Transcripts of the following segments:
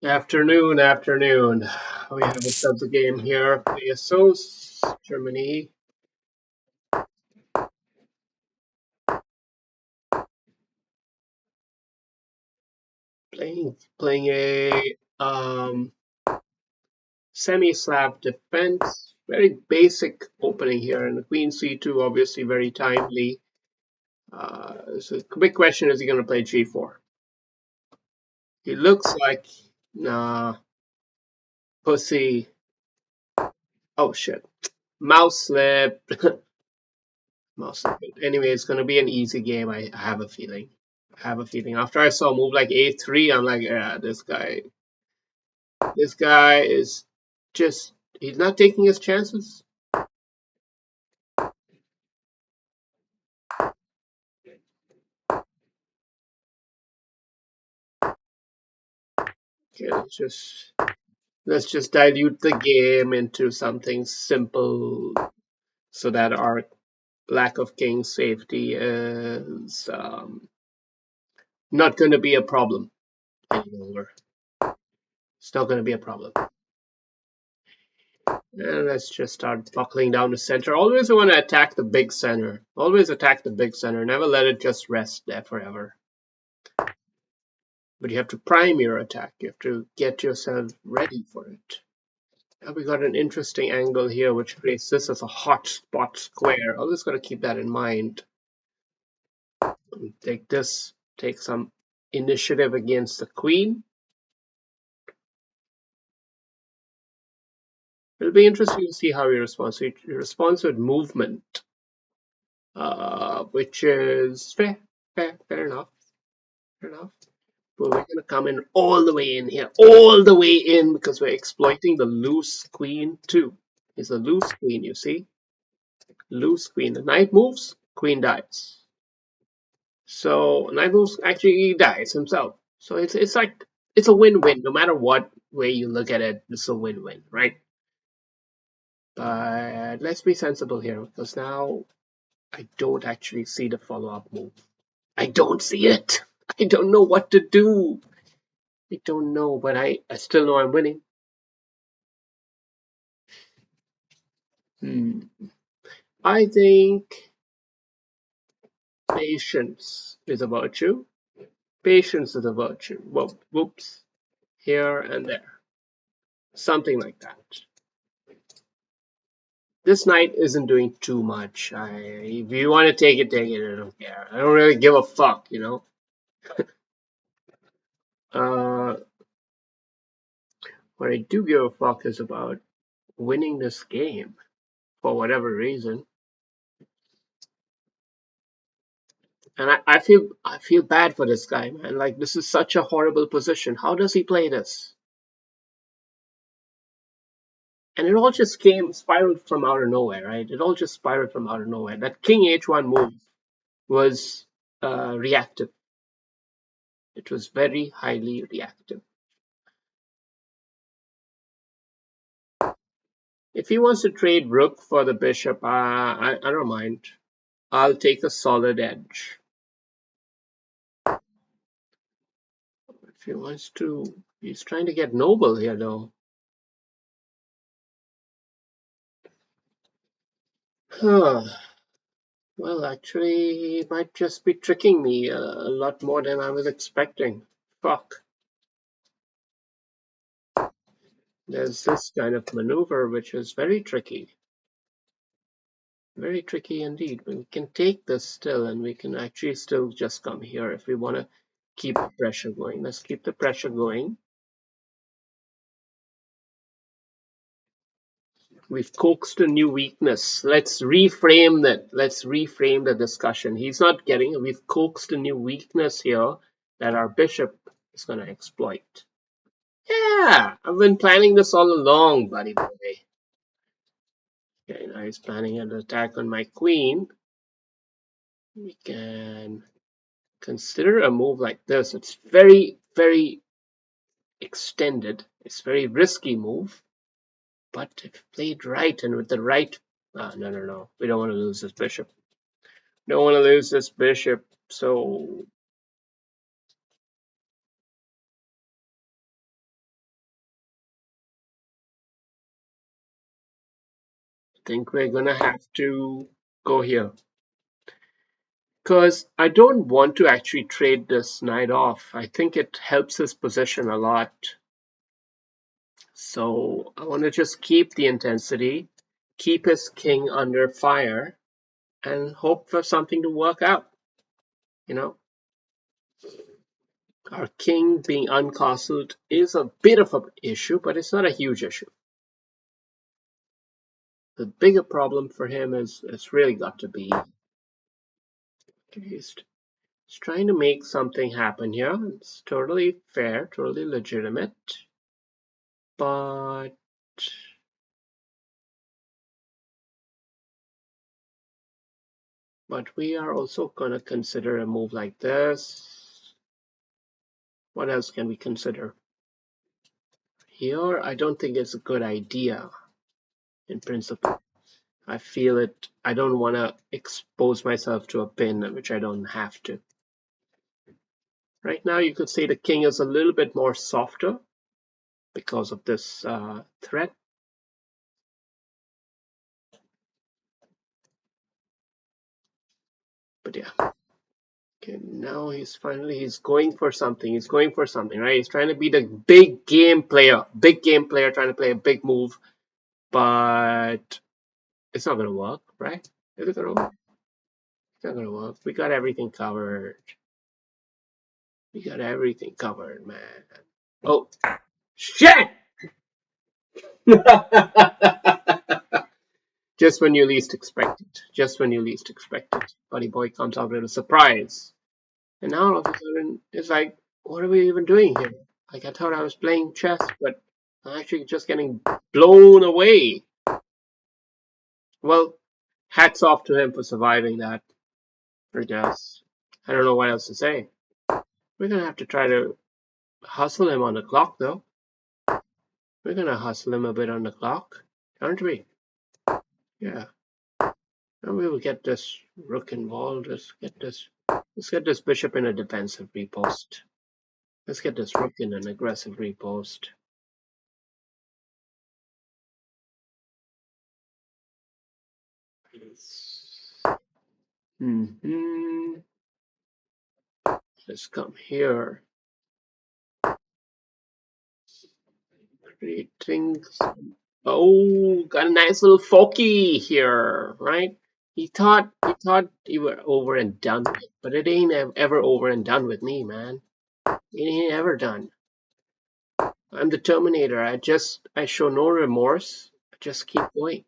Afternoon, afternoon. We have ourselves a game here. PSOs, Germany, playing a semi-slab defense. Very basic opening here, and the Queen C2 obviously very timely. So the big question is he going to play G4? He looks like nah pussy. Oh shit, mouse slip. Mouse slip. Anyway, it's going to be an easy game. I have a feeling. I have a feeling. After I saw a move like A3, I'm like, yeah, this guy is just, he's not taking his chances. Okay, let's just dilute the game into something simple so that our lack of king safety is not going to be a problem any longer. It's not going to be a problem. And let's just start buckling down the center. Always want to attack the big center. Always attack the big center. Never let it just rest there forever. But you have to prime your attack. You have to get yourself ready for it. Now we got an interesting angle here, which creates this as a hot spot square. Always got to keep that in mind. Take this, take some initiative against the queen. It'll be interesting to see how he responds. So he responds with movement, which is fair enough, fair enough. But we're gonna come in all the way in here, all the way in, because we're exploiting the loose queen too. It's a loose queen, you see? Loose queen. The knight moves, queen dies. So knight moves actually he dies himself. So it's like it's a win-win. No matter what way you look at it, it's a win-win, right? But let's be sensible here because now I don't actually see the follow-up move. I don't see it. I don't know what to do. I don't know, but I still know I'm winning. Hmm. I think patience is a virtue. Patience is a virtue. Well, whoops, here and there. Something like that. This knight isn't doing too much. If you want to take it, take it. I don't care. I don't really give a fuck, you know. Uh, what I do give a fuck is about winning this game for whatever reason. And I feel bad for this guy, man. Like this is such a horrible position. How does he play this? And it all just came spiraled from out of nowhere, right? It all just spiraled from out of nowhere. That King H1 move was reactive. It was very highly reactive. If he wants to trade rook for the bishop, I don't mind. I'll take a solid edge. If he wants to, he's trying to get noble here, though. Huh. Well, actually, he might just be tricking me a lot more than I was expecting. Fuck. There's this kind of maneuver which is very tricky. Very tricky indeed. But we can take this still, and we can actually still just come here if we want to keep the pressure going. Let's keep the pressure going. We've coaxed a new weakness. Let's reframe that. Let's reframe the discussion. He's not getting it. We've coaxed a new weakness here that our bishop is going to exploit. Yeah, I've been planning this all along, buddy boy. Okay, now he's planning an attack on my queen. We can consider a move like this. It's very, very extended. It's a very risky move. But if played right and with the right... no. We don't want to lose this bishop. Don't want to lose this bishop. So think we're gonna have to go here. Because I don't want to actually trade this knight off. I think it helps his position a lot. So I want to just keep the intensity, keep his king under fire, and hope for something to work out. You know, our king being uncastled is a bit of an issue, but it's not a huge issue. The bigger problem for him is it's really got to be he's trying to make something happen here. It's totally fair, totally legitimate, but we are also going to consider a move like this. What else can we consider? Here, I don't think it's a good idea in principle. I feel it. I don't want to expose myself to a pin, which I don't have to. Right now, you could say the king is a little bit more softer because of this threat. But yeah. Okay, now he's going for something. He's going for something, right? He's trying to be the big game player trying to play a big move, but it's not going to work, right? Is it going to work? It's not going to work. We got everything covered. We got everything covered, man. Oh, shit! Just when you least expect it. Just when you least expect it. Buddy Boy comes out with a surprise. And now all of a sudden, it's like, what are we even doing here? Like, I thought I was playing chess, but I'm actually just getting blown away. Well, hats off to him for surviving that, I guess. I don't know what else to say. We're going to have to try to hustle him on the clock, though. We're going to hustle him a bit on the clock, aren't we? Yeah. And we will get this rook involved. Let's get this bishop in a defensive repost. Let's get this rook in an aggressive repost. Let's come here. Creating. Oh, got a nice little forky here, right? He thought you were over and done with, but it ain't ever over and done with me, man. It ain't ever done. I'm the Terminator. I show no remorse. I just keep going.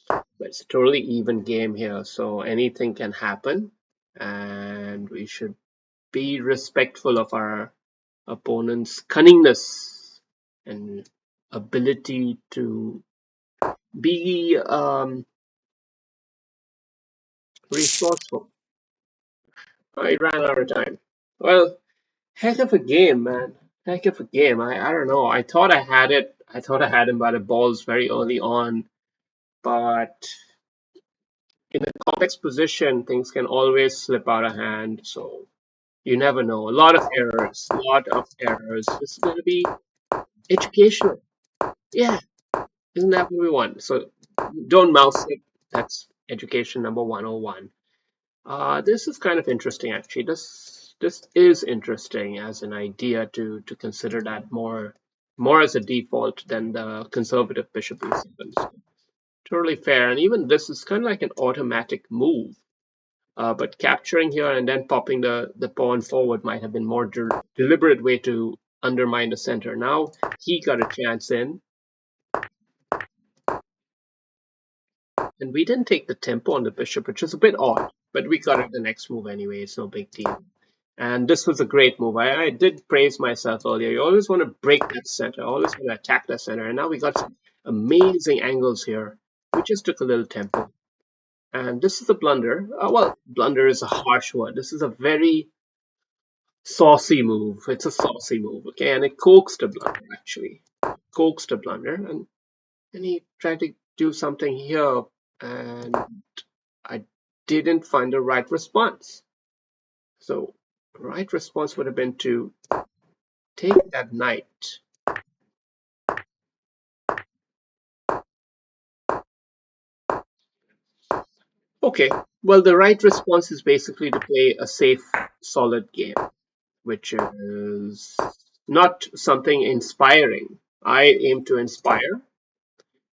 But it's a totally even game here, so anything can happen, and we should be respectful of our opponent's cunningness and ability to be resourceful. I ran out of time. Well, heck of a game, man. Heck of a game. I don't know. I thought I had it. I thought I had him by the balls very early on, but in a complex position, things can always slip out of hand. So you never know. A lot of errors. A lot of errors. This is going to be educational. Yeah, isn't that what we want? So don't mouse it. That's education number 101. This is kind of interesting, actually. This is interesting as an idea to consider that more as a default than the conservative bishop e7. So, totally fair, and even this is kind of like an automatic move. But capturing here and then popping the pawn forward might have been more deliberate way to undermine the center. Now he got a chance in, and we didn't take the tempo on the bishop, which is a bit odd. But we got it the next move anyway. It's no big deal. And this was a great move. I did praise myself earlier. You always want to break that center, always want to attack that center. And now we got some amazing angles here. We just took a little tempo. And this is a blunder. Well, blunder is a harsh word. This is a very saucy move. It's a saucy move, okay? And it coaxed a blunder, actually. Coaxed a blunder. And he tried to do something here. And I didn't find the right response. So the right response would have been to take that knight? Okay, well, the right response is basically to play a safe, solid game, which is not something inspiring. I aim to inspire,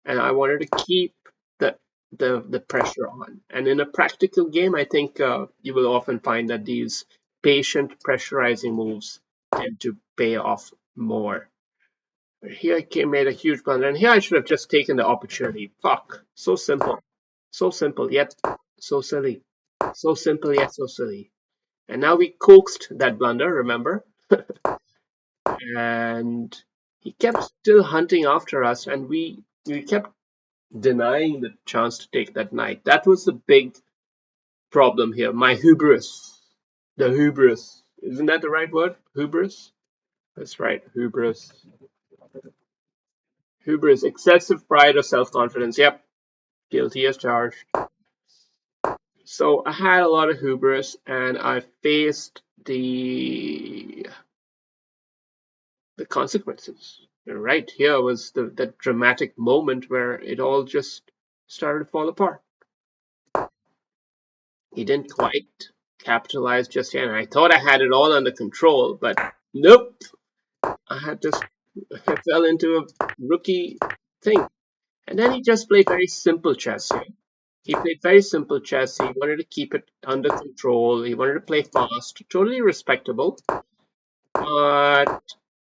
and I wanted to keep the the pressure on. And in a practical game, I think you will often find that these patient pressurizing moves tend to pay off more. Here I made a huge blunder, and here I should have just taken the opportunity. Fuck, so simple yet so silly, so simple yet so silly. And now we coaxed that blunder, remember? And he kept still hunting after us, and we kept denying the chance to take that knight. That was the big problem here. My hubris. The hubris. Isn't that the right word? Hubris? That's right. Hubris. Hubris. Excessive pride or self confidence. Yep. Guilty as charged. So I had a lot of hubris and I faced the consequences. Right here was the dramatic moment where it all just started to fall apart. He didn't quite capitalize just yet. And I thought I had it all under control, but nope. I had just I fell into a rookie thing. And then he just played very simple chess here. He played very simple chess. He wanted to keep it under control. He wanted to play fast. Totally respectable. But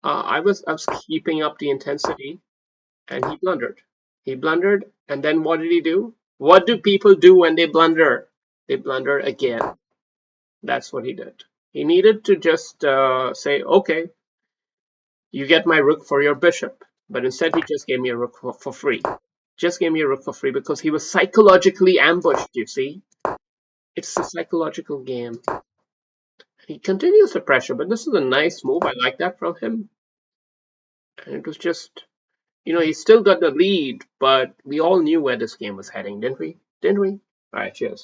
I was keeping up the intensity, and he blundered. He blundered, and then what did he do? What do people do when they blunder? They blunder again. That's what he did. He needed to just say, okay, you get my rook for your bishop. But instead, he just gave me a rook for free. Just gave me a rook for free because he was psychologically ambushed, you see. It's a psychological game. He continues the pressure, but this is a nice move. I like that from him. And it was just, he still got the lead, but we all knew where this game was heading, didn't we? Didn't we? All right, cheers.